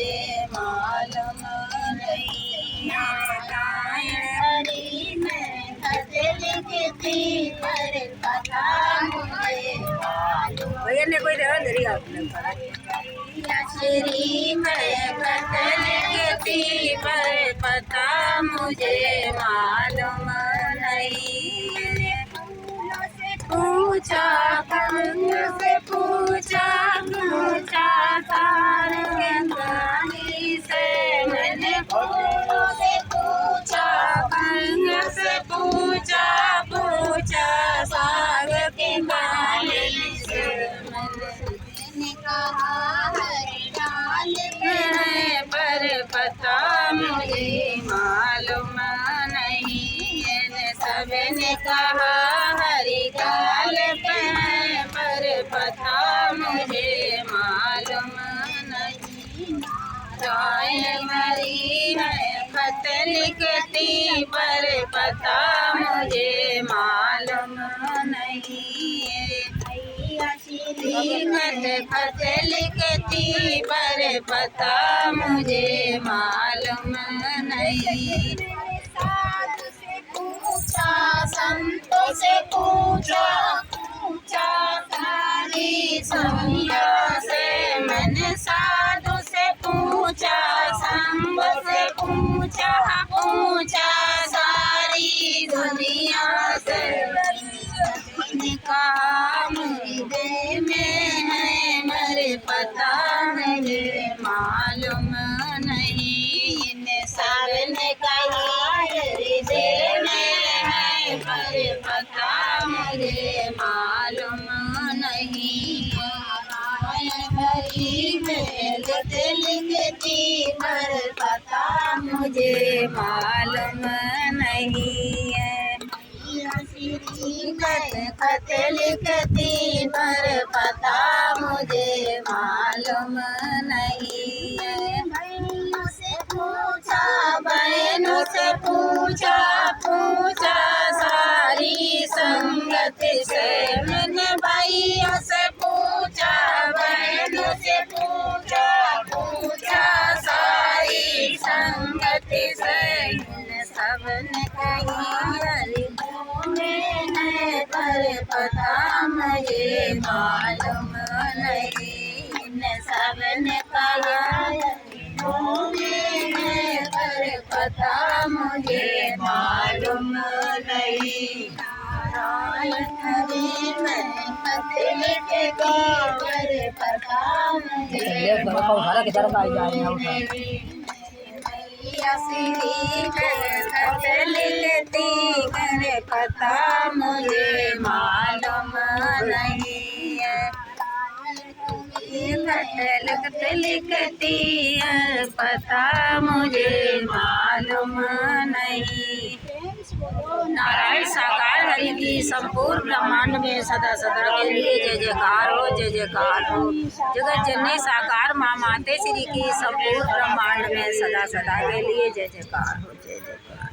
मुझे मालूम नहीं। नारायण हरि में खत लिखती पर पता मुझे मालूम। भैया ने कोई देवा धरी आपने श्री में खत लिखती पर पता मुझे मालूम नहीं। पूछा फूल से पूछा पूछा तारंगी से मैंने फूलों से पूछा फूल से पूछा पूछा साग के माली से मैंने कहा हरि डाल है पर पता मुझे मालूम नहीं। सबने कहा हरि डाल पे पर पता मुझे मालूम नहीं। नारायण हरि है खत लिखती पर पता मुझे मालूम नहीं। श्री खत लिखती पर पता मुझे मालूम नहीं। संतों से पूछा पूछा सारी संज्ञा से मैंने साधु से पूछा संग से पूछा पूछा सारी दुनिया से मैंने कहा मुझे में है मेरे पता मुझे मालूम नहीं। इन सब ने कहा हृदय में पर पता मुझे मालूम नहीं। नारायण हरि में खत लिखती पर पता मुझे मालूम नहीं है। खत लिखती पर पता मुझे मालूम नहीं है। बहनों से पूछा बहनों से पूछा पूछा सारी संगत से मैंने भाइयों से पूछा बहनों से पूछा पूछा सारी संगत से सबने कही हरि में है पर पता मुझे मालूम नहीं। इन सबने कहा है पर पता मुझे मालूम नहीं। नारायण हरि में खत लिखती पर पता मुझे मालूम नहीं। श्री खत लिखती कर पता मुझे मालूम नहीं है। खत लिखती पता मुझे मालूम नहीं। नारायण साकार हरि की संपूर्ण ब्रह्मांड में सदा सदा के लिए जय जयकार हो जय जयकार हो। जगत जननी साकार माँ माते श्री की संपूर्ण ब्रह्मांड में सदा सदा के लिए जय जयकार हो जय जयकार।